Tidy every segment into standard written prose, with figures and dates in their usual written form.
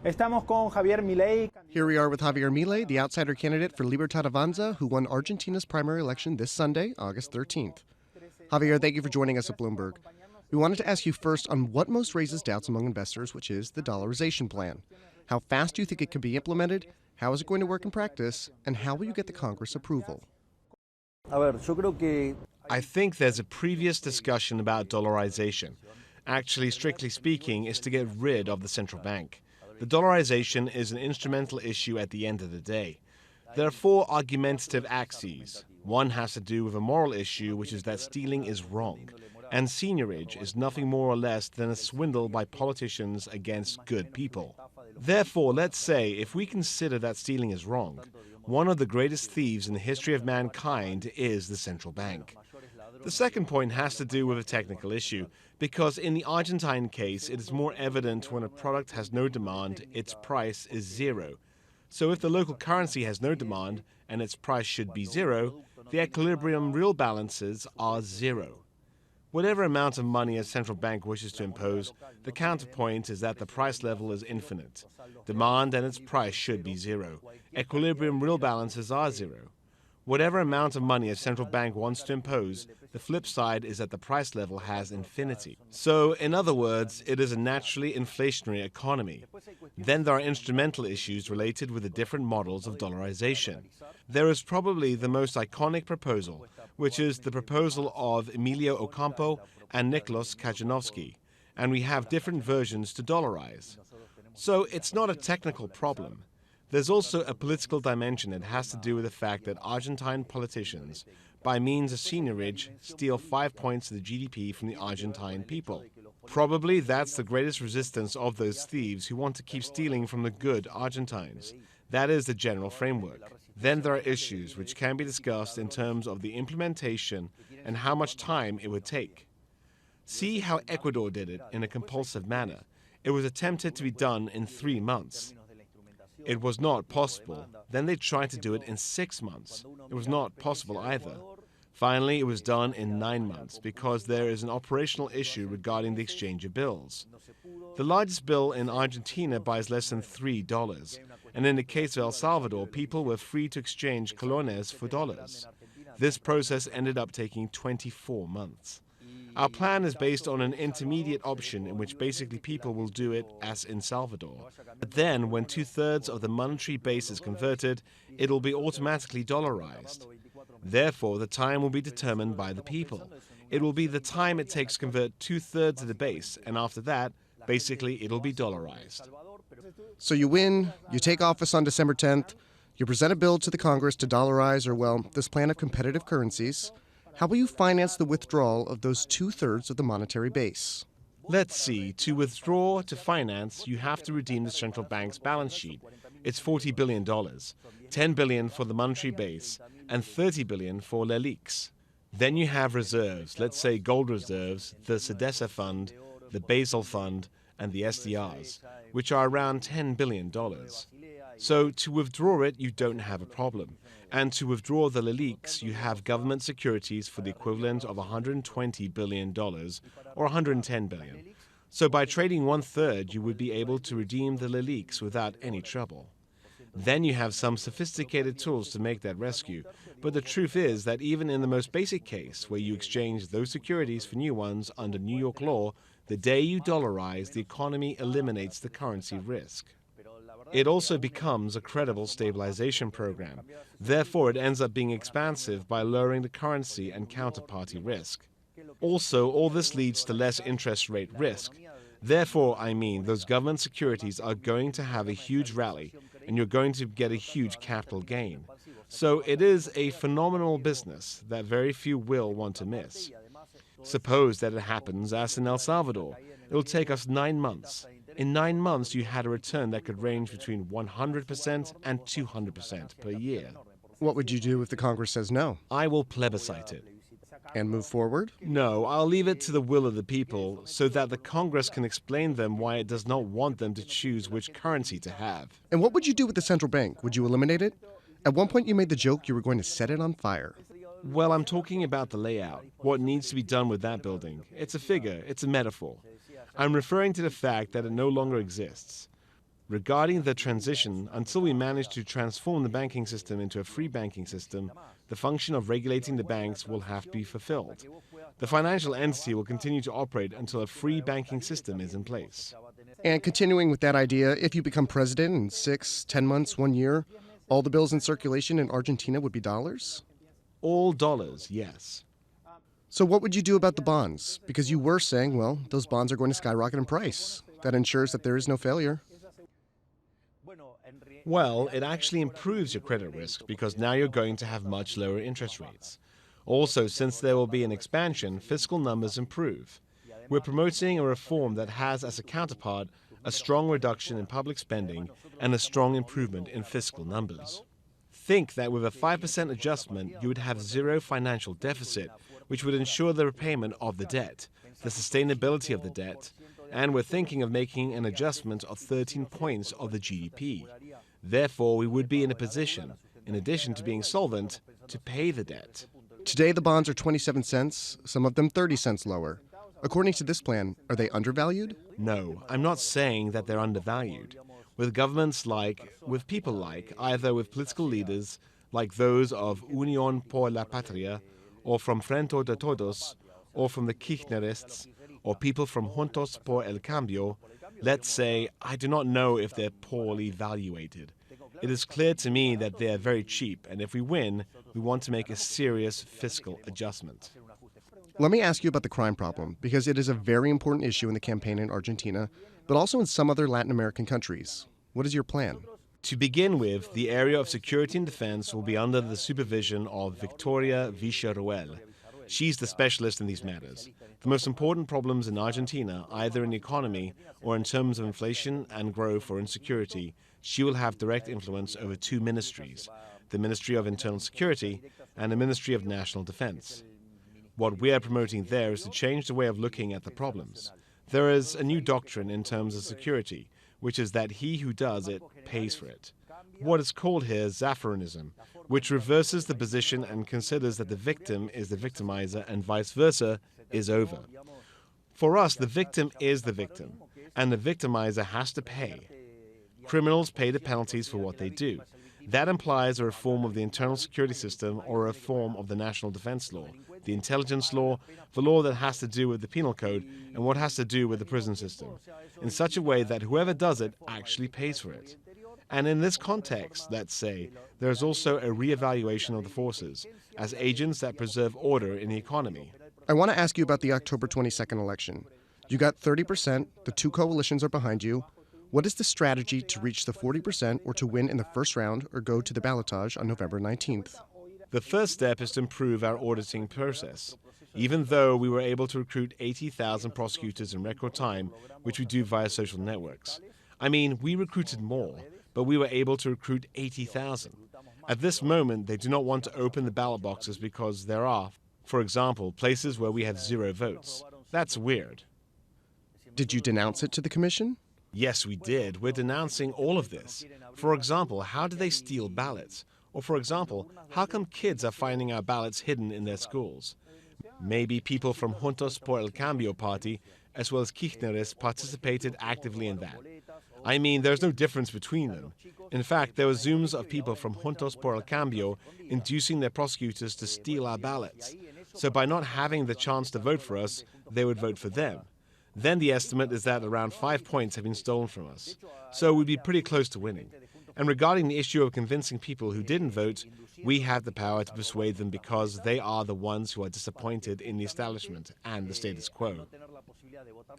Estamos con Javier Milei. Here we are with Javier Milei, the outsider candidate for Libertad Avanza, who won Argentina's primary election this Sunday, August 13th. Javier, thank you for joining us at Bloomberg. We wanted to ask you first on what most raises doubts among investors, which is the dollarization plan. How fast do you think it can be implemented? How is it going to work in practice? And how will you get the Congress approval? I think there's a previous discussion about dollarization. Actually, strictly speaking, is to get rid of the central bank. The dollarization is an instrumental issue at the end of the day. There are four argumentative axes. One has to do with a moral issue, which is that stealing is wrong. And seigniorage is nothing more or less than a swindle by politicians against good people. Therefore, let's say, if we consider that stealing is wrong, one of the greatest thieves in the history of mankind is the central bank. The second point has to do with a technical issue, because in the Argentine case, it is more evident when a product has no demand, its price is zero. So if the local currency has no demand and its price should be zero, the equilibrium real balances are zero. Whatever amount of money a central bank wishes to impose, the counterpoint is that the price level is infinite. Demand and its price should be zero. Equilibrium real balances are zero. Whatever amount of money a central bank wants to impose, the flip side is that the price level has infinity. So, in other words, it is a naturally inflationary economy. Then there are instrumental issues related with the different models of dollarization. There is probably the most iconic proposal, which is the proposal of Emilio Ocampo and Nicholas Kaczynowski, and we have different versions to dollarize. So it's not a technical problem. There's also a political dimension that has to do with the fact that Argentine politicians, by means of seigniorage, steal 5 points of the GDP from the Argentine people. Probably that's the greatest resistance of those thieves who want to keep stealing from the good Argentines. That is the general framework. Then there are issues which can be discussed in terms of the implementation and how much time it would take. See how Ecuador did it in a compulsive manner. It was attempted to be done in 3 months. It was not possible. Then they tried to do it in 6 months. It was not possible either. Finally, it was done in 9 months because there is an operational issue regarding the exchange of bills. The largest bill in Argentina buys less than $3, and in the case of El Salvador, people were free to exchange colones for dollars. This process ended up taking 24 months. Our plan is based on an intermediate option in which basically people will do it as in Salvador. But then, when 2/3 of the monetary base is converted, it will be automatically dollarized. Therefore, the time will be determined by the people. It will be the time it takes to convert 2/3 of the base, and after that, basically it'll be dollarized. So you win, you take office on December 10th, you present a bill to the Congress to dollarize, or well, this plan of competitive currencies. How will you finance the withdrawal of those 2/3 of the monetary base? Let's see. To withdraw to finance, you have to redeem the central bank's balance sheet. It's $40 billion, $10 billion for the monetary base, and $30 billion for LELIQs. Then you have reserves, let's say gold reserves, the SEDESA fund, the Basel fund, and the SDRs, which are around $10 billion. So to withdraw it, you don't have a problem. And to withdraw the LELIQs, you have government securities for the equivalent of $120 billion or $110 billion. So by trading 1/3, you would be able to redeem the LELIQs without any trouble. Then you have some sophisticated tools to make that rescue. But the truth is that even in the most basic case, where you exchange those securities for new ones under New York law, the day you dollarize, the economy eliminates the currency risk. It also becomes a credible stabilization program. Therefore, it ends up being expansive by lowering the currency and counterparty risk. Also, all this leads to less interest rate risk. Therefore, those government securities are going to have a huge rally, and you're going to get a huge capital gain. So it is a phenomenal business that very few will want to miss. Suppose that it happens as in El Salvador. It will take us 9 months. In 9 months, you had a return that could range between 100% and 200% per year. What would you do if the Congress says no? I will plebiscite it. And move forward? No, I'll leave it to the will of the people so that the Congress can explain them why it does not want them to choose which currency to have. And what would you do with the central bank? Would you eliminate it? At one point you made the joke you were going to set it on fire. Well, I'm talking about the layout, what needs to be done with that building. It's a figure, it's a metaphor. I'm referring to the fact that it no longer exists. Regarding the transition, until we manage to transform the banking system into a free banking system, the function of regulating the banks will have to be fulfilled. The financial entity will continue to operate until a free banking system is in place. And continuing with that idea, if you become president in 6, 10 months, 1 year, all the bills in circulation in Argentina would be dollars? All dollars, yes. So what would you do about the bonds? Because you were saying, well, those bonds are going to skyrocket in price. That ensures that there is no failure. Well, it actually improves your credit risk because now you're going to have much lower interest rates. Also, since there will be an expansion, fiscal numbers improve. We're promoting a reform that has as a counterpart a strong reduction in public spending and a strong improvement in fiscal numbers. Think that with a 5% adjustment, you would have zero financial deficit, which would ensure the repayment of the debt, the sustainability of the debt, and we're thinking of making an adjustment of 13 points of the GDP. Therefore, we would be in a position, in addition to being solvent, to pay the debt. Today, the bonds are 27 cents, some of them 30 cents lower. According to this plan, are they undervalued? No, I'm not saying that they're undervalued. With governments with people either with political leaders like those of Unión por la Patria, or from Frente de Todos, or from the Kirchnerists, or people from Juntos por el Cambio, let's say, I do not know if they're poorly valuated. It is clear to me that they are very cheap, and if we win, we want to make a serious fiscal adjustment. Let me ask you about the crime problem, because it is a very important issue in the campaign in Argentina, but also in some other Latin American countries. What is your plan? To begin with, the area of security and defense will be under the supervision of Victoria Villarroel. She's the specialist in these matters. The most important problems in Argentina, either in the economy or in terms of inflation and growth or insecurity, she will have direct influence over two ministries, the Ministry of Internal Security and the Ministry of National Defense. What we are promoting there is to change the way of looking at the problems. There is a new doctrine in terms of security, which is that he who does it pays for it. What is called here Zaffaronism, which reverses the position and considers that the victim is the victimizer and vice versa, is over. For us, the victim is the victim, and the victimizer has to pay. Criminals pay the penalties for what they do. That implies a reform of the internal security system or a reform of the national defense law, the intelligence law, the law that has to do with the penal code, and what has to do with the prison system, in such a way that whoever does it actually pays for it. And in this context, let's say, there is also a re-evaluation of the forces as agents that preserve order in the economy. I want to ask you about the October 22nd election. You got 30%, the two coalitions are behind you. What is the strategy to reach the 40% or to win in the first round or go to the ballotage on November 19th? The first step is to improve our auditing process. Even though we were able to recruit 80,000 prosecutors in record time, which we do via social networks. I mean, we recruited more, but we were able to recruit 80,000. At this moment, they do not want to open the ballot boxes because there are, for example, places where we have 0 votes. That's weird. Did you denounce it to the commission? Yes, we did. We're denouncing all of this. For example, how do they steal ballots? Or for example, how come kids are finding our ballots hidden in their schools? Maybe people from Juntos por el Cambio party, as well as Kirchnerists, participated actively in that. I mean, there's no difference between them. In fact, there were Zooms of people from Juntos por el Cambio inducing their prosecutors to steal our ballots. So by not having the chance to vote for us, they would vote for them. Then the estimate is that around 5 points have been stolen from us. So we'd be pretty close to winning. And regarding the issue of convincing people who didn't vote, we have the power to persuade them because they are the ones who are disappointed in the establishment and the status quo.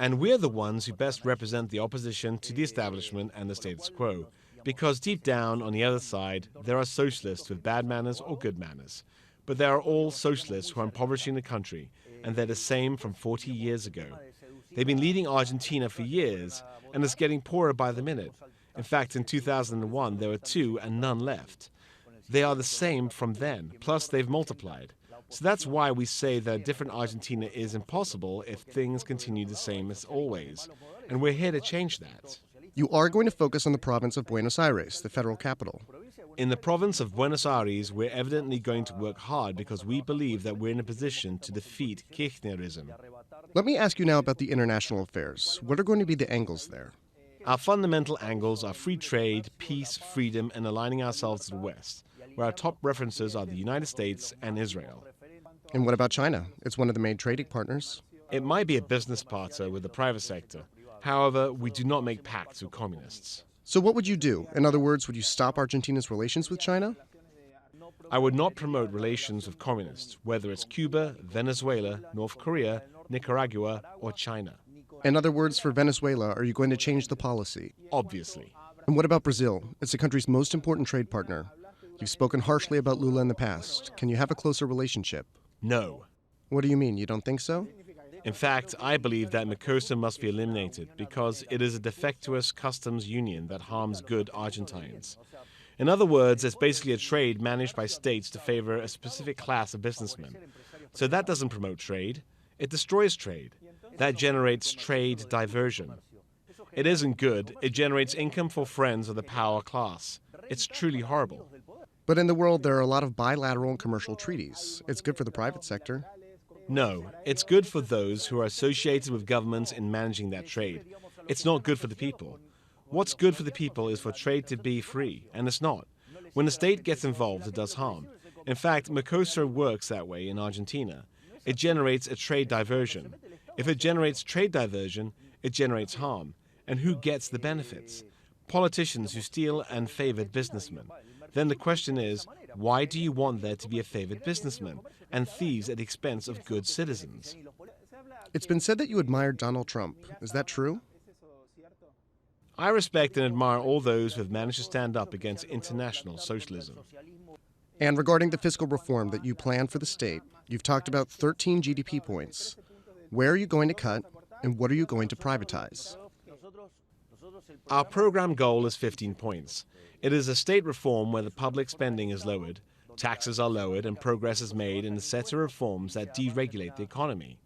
And we're the ones who best represent the opposition to the establishment and the status quo, because deep down on the other side, there are socialists with bad manners or good manners. But there are all socialists who are impoverishing the country, and they're the same from 40 years ago. They've been leading Argentina for years, and it's getting poorer by the minute. In fact, in 2001, there were 2 and none left. They are the same from then, plus they've multiplied. So that's why we say that a different Argentina is impossible if things continue the same as always. And we're here to change that. You are going to focus on the province of Buenos Aires, the federal capital. In the province of Buenos Aires, we're evidently going to work hard because we believe that we're in a position to defeat Kirchnerism. Let me ask you now about the international affairs. What are going to be the angles there? Our fundamental angles are free trade, peace, freedom, and aligning ourselves to the West, where our top references are the United States and Israel. And what about China? It's one of the main trading partners. It might be a business partner with the private sector. However, we do not make pacts with communists. So what would you do? In other words, would you stop Argentina's relations with China? I would not promote relations with communists, whether it's Cuba, Venezuela, North Korea, Nicaragua, or China. In other words, for Venezuela, are you going to change the policy? Obviously. And what about Brazil? It's the country's most important trade partner. You've spoken harshly about Lula in the past. Can you have a closer relationship? No. What do you mean? You don't think so? In fact, I believe that Mercosur must be eliminated because it is a defectuous customs union that harms good Argentines. In other words, it's basically a trade managed by states to favor a specific class of businessmen. So that doesn't promote trade. It destroys trade. That generates trade diversion. It isn't good. It generates income for friends of the power class. It's truly horrible. But in the world, there are a lot of bilateral and commercial treaties. It's good for the private sector. No, it's good for those who are associated with governments in managing that trade. It's not good for the people. What's good for the people is for trade to be free, and it's not. When the state gets involved, it does harm. In fact, Mercosur works that way in Argentina. It generates a trade diversion. If it generates trade diversion, it generates harm. And who gets the benefits? Politicians who steal and favored businessmen. Then the question is, why do you want there to be a favored businessman and thieves at the expense of good citizens? It's been said that you admire Donald Trump. Is that true? I respect and admire all those who have managed to stand up against international socialism. And regarding the fiscal reform that you plan for the state, you've talked about 13 GDP points. Where are you going to cut, and what are you going to privatize? Our program goal is 15 points. It is a state reform where the public spending is lowered, taxes are lowered, and progress is made in a set of reforms that deregulate the economy.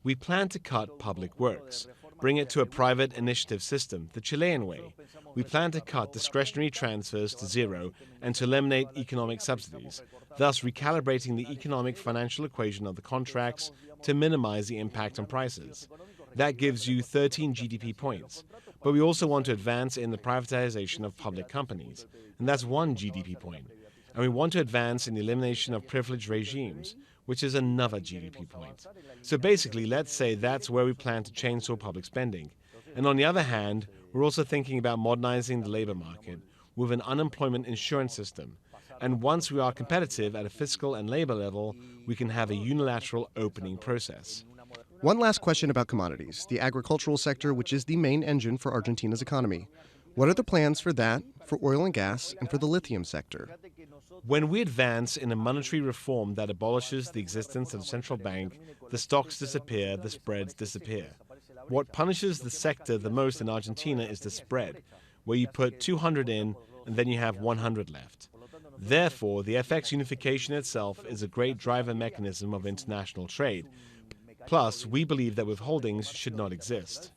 We plan to cut public works, bring it to a private initiative system, the Chilean way. We plan to cut discretionary transfers to zero and to eliminate economic subsidies, thus recalibrating the economic financial equation of the contracts to minimize the impact on prices. That gives you 13 GDP points. But we also want to advance in the privatization of public companies, and that's 1 GDP point. And we want to advance in the elimination of privilege regimes, which is another GDP point. So basically, let's say that's where we plan to chainsaw public spending. And on the other hand, we're also thinking about modernizing the labor market with an unemployment insurance system. And once we are competitive at a fiscal and labor level, we can have a unilateral opening process. One last question about commodities, the agricultural sector, which is the main engine for Argentina's economy. What are the plans for that, for oil and gas, and for the lithium sector? When we advance in a monetary reform that abolishes the existence of the central bank, the stocks disappear, the spreads disappear. What punishes the sector the most in Argentina is the spread, where you put 200 in and then you have 100 left. Therefore, the FX unification itself is a great driver mechanism of international trade. Plus, we believe that withholdings should not exist.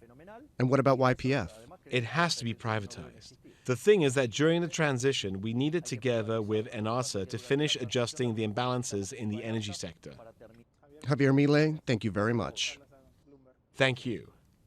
And what about YPF? It has to be privatized. The thing is that during the transition, we needed together with ENARSA to finish adjusting the imbalances in the energy sector. Javier Milei, thank you very much. Thank you.